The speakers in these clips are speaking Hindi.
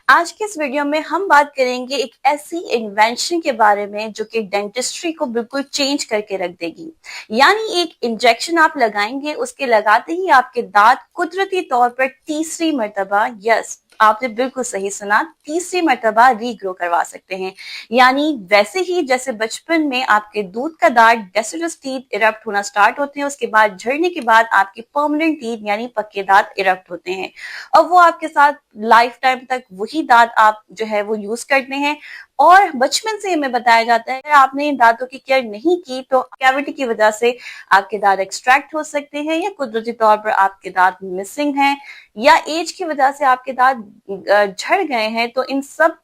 आज के इस वीडियो में हम बात करेंगे एक ऐसी इन्वेंशन के बारे में जो कि डेंटिस्ट्री को बिल्कुल चेंज करके रख देगी। यानी एक इंजेक्शन आप लगाएंगे, उसके लगाते ही आपके दांत कुदरती तौर पर तीसरी मर्तबा, यस आपने बिल्कुल सही सुना, तीसरी मर्तबा रीग्रो करवा सकते हैं। यानी वैसे ही जैसे बचपन में आपके दूध का दांत डेसिडस टीथ इरप्ट होना स्टार्ट होते हैं, उसके बाद झड़ने के बाद आपके परमानेंट टीथ यानी पक्के दांत इरप्ट होते हैं और वो आपके साथ लाइफ टाइम तक वही दांत आप जो है वो यूज करते हैं। और बचपन से हमें बताया जाता है अगर आपने इन दांतों की केयर नहीं की तो कैविटी की वजह से आपके दांत एक्सट्रैक्ट हो सकते हैं, या कुदरती तौर पर आपके दांत मिसिंग हैं, या एज की वजह से आपके दांत झड़ गए हैं। तो इन सब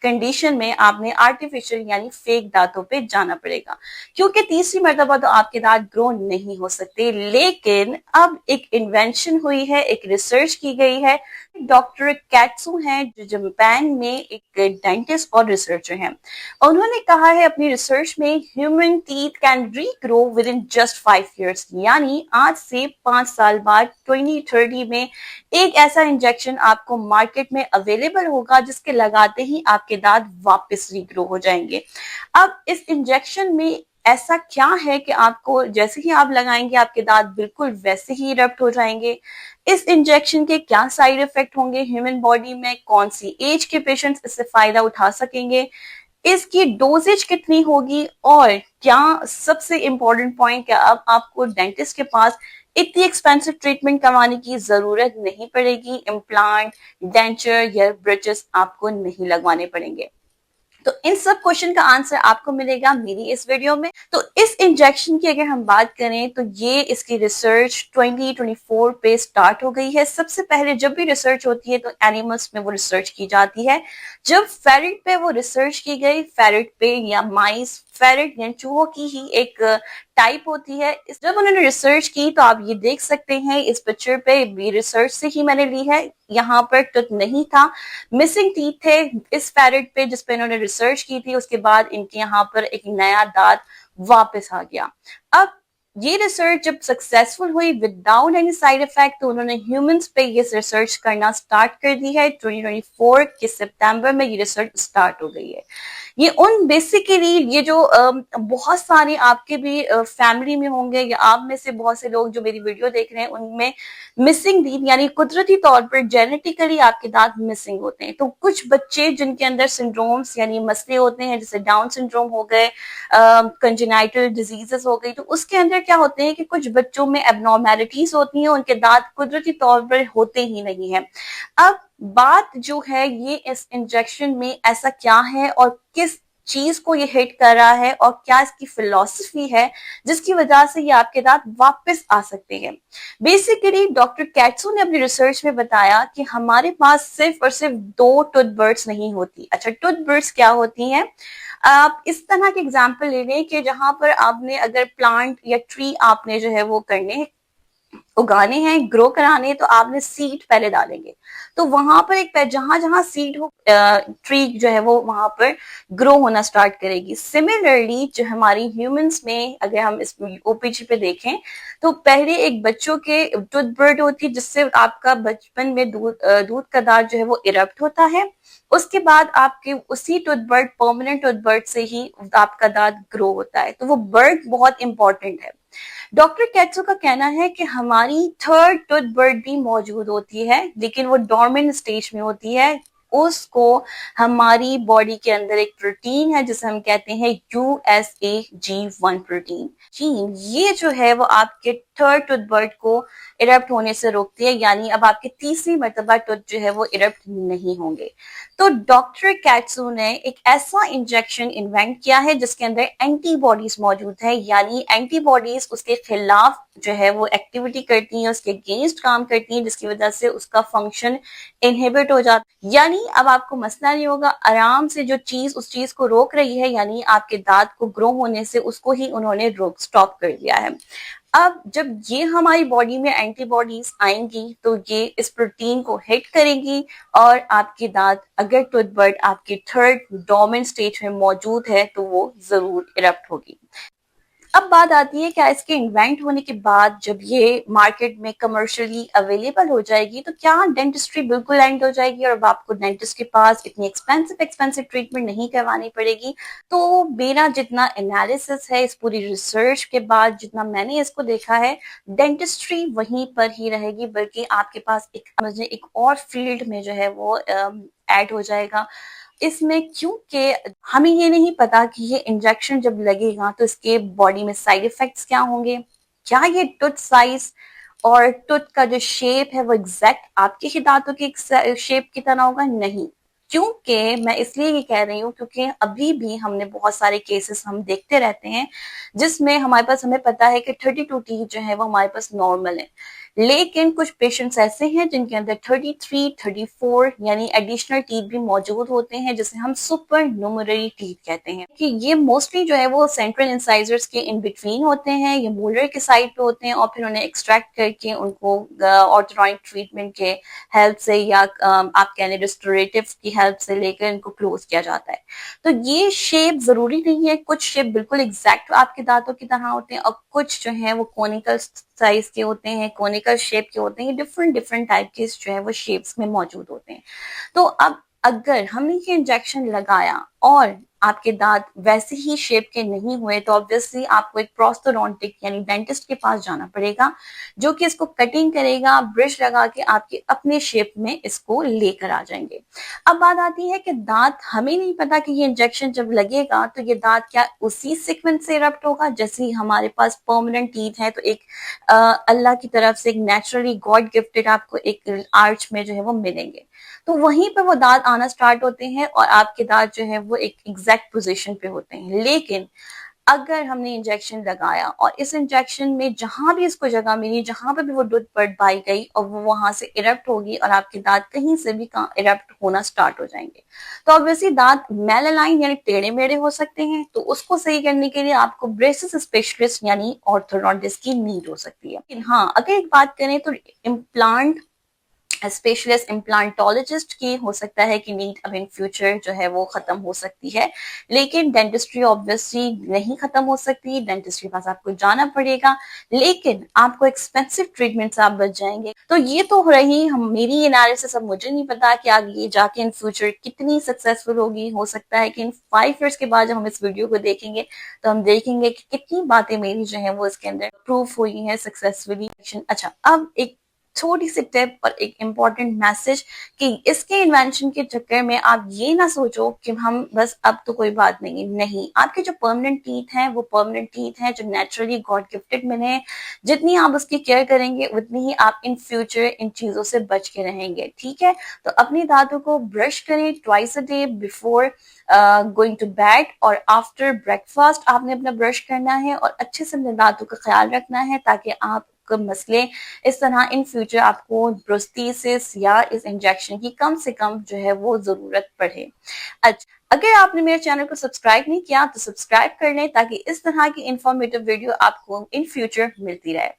कंडीशन में आपने आर्टिफिशियल यानी फेक दांतों पे जाना पड़ेगा, क्योंकि तीसरी मर्तबा तो आपके दांत ग्रो नहीं हो सकते। लेकिन अब एक इन्वेंशन हुई है, एक रिसर्च की गई है। डॉक्टर कैट्सू हैं जो जापान में एक डेंटिस्ट और रिसर्चर हैं। उन्होंने कहा है अपनी रिसर्च में human teeth can regrow with in just 5 years, यानी आज से 5 साल बाद 2030 में एक ऐसा इंजेक्शन आपको मार्केट में अवेलेबल होगा जिसके लगाते ही आपके दांत वापस रीग्रो हो जाएंगे। अब इस इंजेक्शन में ऐसा क्या है कि आपको जैसे ही आप लगाएंगे आपके दांत बिल्कुल वैसे ही इरप्ट हो जाएंगे। इस इंजेक्शन के क्या साइड इफेक्ट होंगे ह्यूमन बॉडी में, कौन सी एज के पेशेंट्स इससे फायदा उठा सकेंगे, इसकी डोजेज कितनी होगी, और क्या सबसे इंपॉर्टेंट पॉइंट, क्या अब आपको डेंटिस्ट के पास इतनी एक्सपेंसिव ट्रीटमेंट करवाने की जरूरत नहीं पड़ेगी, इम्प्लांट, डेंचर या ब्रिजेस आपको नहीं लगवाने पड़ेंगे। तो इन सब क्वेश्चन का आंसर आपको मिलेगा मेरी इस वीडियो में। तो इस इंजेक्शन की अगर हम बात करें तो ये इसकी रिसर्च 2024 पे स्टार्ट हो गई है। सबसे पहले जब भी रिसर्च होती है तो एनिमल्स में वो रिसर्च की जाती है। जब फेरिट पे वो रिसर्च की गई, फेरिट पे या माइस, फेरिट या चूहों की ही एक टाइप होती है, जब उन्होंने रिसर्च की तो आप ये देख सकते हैं इस पिक्चर पे, भी रिसर्च से ही मैंने ली है। यहाँ पर टूथ नहीं था, मिसिंग टीथ थे इस पैरेट पे जिस पे इन्होंने रिसर्च की थी। उसके बाद इनके यहाँ पर एक नया दांत वापस आ गया। अब ये रिसर्च जब सक्सेसफुल हुई विदाउट एनी साइड इफेक्ट तो उन्होंने ह्यूमंस पे ये रिसर्च करना स्टार्ट कर दी है। 2024 के सितंबर में ये रिसर्च स्टार्ट हो गई है। ये उन बेसिकली ये जो बहुत सारे आपके भी फैमिली में होंगे या आप में से बहुत से लोग जो मेरी वीडियो देख रहे हैं उनमें मिसिंग टीथ यानी कुदरती तौर पर जेनेटिकली आपके दांत मिसिंग होते हैं। तो कुछ बच्चे जिनके अंदर सिंड्रोम्स यानी मसले होते हैं, जैसे डाउन सिंड्रोम हो गए, कंजेनाइटल डिजीजेस हो गई, तो उसके अंदर क्या होते हैं कि कुछ बच्चों में एबनॉर्मेलिटीज होती हैं, उनके दांत कुदरती तौर पर होते ही नहीं है। अब बात जो है ये इस इंजेक्शन में ऐसा क्या है और किस चीज को ये हिट कर रहा है और क्या इसकी फिलॉसफी है जिसकी वजह से ये आपके दांत वापस आ सकते हैं। बेसिकली डॉक्टर कैट्सू ने अपनी रिसर्च में बताया कि हमारे पास सिर्फ और सिर्फ दो टूथबर्ड्स नहीं होती। अच्छा, टूथबर्ड्स क्या होती हैं? आप इस तरह के एग्जाम्पल ले लें कि जहां पर आपने अगर प्लांट या ट्री आपने जो है वो करने उगाने हैं, ग्रो कराने हैं, तो आपने सीड पहले डालेंगे। तो वहां पर एक जहां जहां सीड हो ट्री जो है वो वहां पर ग्रो होना स्टार्ट करेगी। सिमिलरली जो हमारी ह्यूमंस में अगर हम इस ओपीजी पे देखें तो पहले एक बच्चों के टूथबर्ड होती है जिससे आपका बचपन में दूध का दांत जो है वो इरप्ट होता है। उसके बाद आपके उसी टूथबर्ड, परमानेंट टूथबर्ड से ही आपका दांत ग्रो होता है। तो वो बर्ड बहुत इंपॉर्टेंट है। डॉक्टर कैट्सो का कहना है कि हमारी थर्ड टूथबर्ड भी मौजूद होती है, लेकिन वो डॉर्मेंट स्टेज में होती है। उसको हमारी बॉडी के अंदर एक प्रोटीन है जिसे हम कहते हैं USAG1 प्रोटीन जीन, ये जो है वो आपके थर्ड टूथबर्ड को इरप्ट होने से रोकती है। यानी अब आपके तीसरी मर्तबा टूथ जो है वो इरप्ट नहीं होंगे। तो डॉक्टर कैट्सू ने एक ऐसा इंजेक्शन इन्वेंट किया है जिसके अंदर एंटीबॉडीज मौजूद है, यानी एंटीबॉडीज उसके खिलाफ जो है वो एक्टिविटी करती हैं, उसके अगेंस्ट काम करती हैं, जिसकी वजह से उसका फंक्शन इनहिबिट हो जाता है। यानी अब आपको मसला नहीं होगा, आराम से जो चीज उस चीज को रोक रही है यानी आपके दांत को ग्रो होने से, उसको ही उन्होंने रोक स्टॉप कर दिया है। अब जब ये हमारी बॉडी में एंटीबॉडीज आएंगी तो ये इस प्रोटीन को हिट करेंगी और आपके दांत, अगर टूथबर्ड आपके थर्ड डोमेन स्टेज में मौजूद है तो वो जरूर इरप्ट होगी। अब बात आती है क्या इसके इन्वेंट होने के बाद जब ये मार्केट में कमर्शियली अवेलेबल हो जाएगी तो क्या डेंटिस्ट्री बिल्कुल एंड हो जाएगी और अब आपको डेंटिस्ट के पास इतनी एक्सपेंसिव ट्रीटमेंट नहीं करवानी पड़ेगी? तो मेरा जितना एनालिसिस है इस पूरी रिसर्च के बाद, जितना मैंने इसको देखा है, डेंटिस्ट्री वहीं पर ही रहेगी, बल्कि आपके पास एक और फील्ड में जो है वो ऐड हो जाएगा इसमें, क्योंकि हमें ये नहीं पता कि ये इंजेक्शन जब लगेगा तो इसके बॉडी में साइड इफेक्ट्स क्या होंगे। क्या ये टूथ साइज और टूथ का जो शेप है वो एग्जैक्ट आपके ही दांतों की शेप की तरह होगा? नहीं। क्योंकि मैं इसलिए ये कह रही हूँ क्योंकि अभी भी हमने बहुत सारे केसेस हम देखते रहते हैं जिसमें हमारे पास, हमें पता है कि 32 टीथ जो है वो हमारे पास नॉर्मल है, लेकिन कुछ पेशेंट्स ऐसे हैं जिनके अंदर 33, 34 यानी एडिशनल टीथ भी मौजूद होते हैं, जिसे हम सुपर न्यूमररी टीथ कहते हैं। कि ये मोस्टली जो है वो सेंट्रल इंसाइजर्स के इन बिटवीन होते हैं, ये मोलर के साइड पे होते हैं और फिर उन्हें एक्सट्रैक्ट करके उनको ऑर्थोडोंटिक ट्रीटमेंट के हेल्प से या आप कह लें रिस्टोरेटिव की हेल्प से लेकर इनको क्लोज किया जाता है। तो ये शेप जरूरी नहीं है, कुछ शेप बिल्कुल एग्जैक्ट आपके दांतों की तरह होते हैं और कुछ जो है वो कोनिकल साइज के होते हैं, कोनिकल शेप के होते हैं, डिफरेंट डिफरेंट टाइप के जो है वो शेप्स में मौजूद होते हैं। तो अब अगर हमने ये इंजेक्शन लगाया और आपके दांत वैसे ही शेप के नहीं हुए तो ऑब्वियसली आपको एक प्रोस्थोडोंटिक यानी डेंटिस्ट के पास जाना पड़ेगा, जो कि इसको कटिंग करेगा, ब्रश लगा के आपके अपने शेप में इसको लेकर आ जाएंगे। अब बात आती है कि दांत, हमें नहीं पता कि ये इंजेक्शन जब लगेगा तो ये दांत क्या उसी सीक्वेंस से इरप्ट होगा जैसे ही हमारे पास परमानेंट टीथ है, तो एक अल्लाह की तरफ से एक नेचुरली गॉड गिफ्टेड आपको एक आर्च में जो है वो मिलेंगे, तो वहीं पे वो दांत आना स्टार्ट होते हैं और आपके दांत जो है वो एक एग्जैक्ट पोजीशन पे होते हैं। लेकिन अगर हमने इंजेक्शन लगाया और इस इंजेक्शन में जहां भी इसको जगह मिली, जहां पे भी वो दूध पड़ पाई गई और वो वहां से इरप्ट होगी और आपके दांत कहीं से भी इरप्ट होना स्टार्ट हो जाएंगे, तो ऑब्वियसली दांत मेलालाइन यानी टेढ़े मेढ़े हो सकते हैं। तो उसको सही करने के लिए आपको ब्रेसेस स्पेशलिस्ट यानी ऑर्थोडोंटिस्ट की नीड हो सकती है। लेकिन हाँ, अगर एक बात करें तो इम्प्लांट स्पेशलिस्ट इम्प्लांटोलॉजिस्ट की हो सकता है कि नीड अब इन फ्यूचर जो है वो खत्म हो सकती है, लेकिन डेंटिस्ट्री ऑब्वियसली नहीं खत्म हो सकती, डेंटिस्ट्री के पास आपको जाना पड़ेगा, लेकिन आपको एक्सपेंसिव ट्रीटमेंट से आप बच जाएंगे। तो ये तो हो रही हम मेरी एनालिसिस, अब मुझे नहीं पता कि आगे ये जाके इन फ्यूचर कितनी सक्सेसफुल होगी। हो सकता है कि इन 5 ईयर्स के बाद जब हम इस वीडियो को देखेंगे तो हम देखेंगे कि कितनी बातें मेरी जो है वो इसके अंदर प्रूफ हुई हैं सक्सेसफुली। अच्छा, अब एक छोटी सी टिप और एक इम्पॉर्टेंट मैसेज कि इसके इन्वेंशन के चक्कर में आप ये ना सोचो कि हम बस अब तो कोई बात नहीं, आपके जो परमानेंट टीथ हैं वो परमानेंट टीथ हैं जो नेचुरली गॉड गिफ्टेड मिले हैं। जितनी आप उसकी केयर करेंगे उतनी ही आप इन फ्यूचर इन चीजों से बच के रहेंगे। ठीक है, तो अपने दांतों को ब्रश करें twice a day, before going to bed और आफ्टर ब्रेकफास्ट आपने अपना ब्रश करना है और अच्छे से अपने दांतों का ख्याल रखना है ताकि आप मसले इस तरह इन फ्यूचर आपको प्रोस्थेसिस या इस इंजेक्शन की कम से कम जो है वो जरूरत पड़े। अच्छा, अगर आपने मेरे चैनल को सब्सक्राइब नहीं किया तो सब्सक्राइब कर लें ताकि इस तरह की इंफॉर्मेटिव वीडियो आपको इन फ्यूचर मिलती रहे।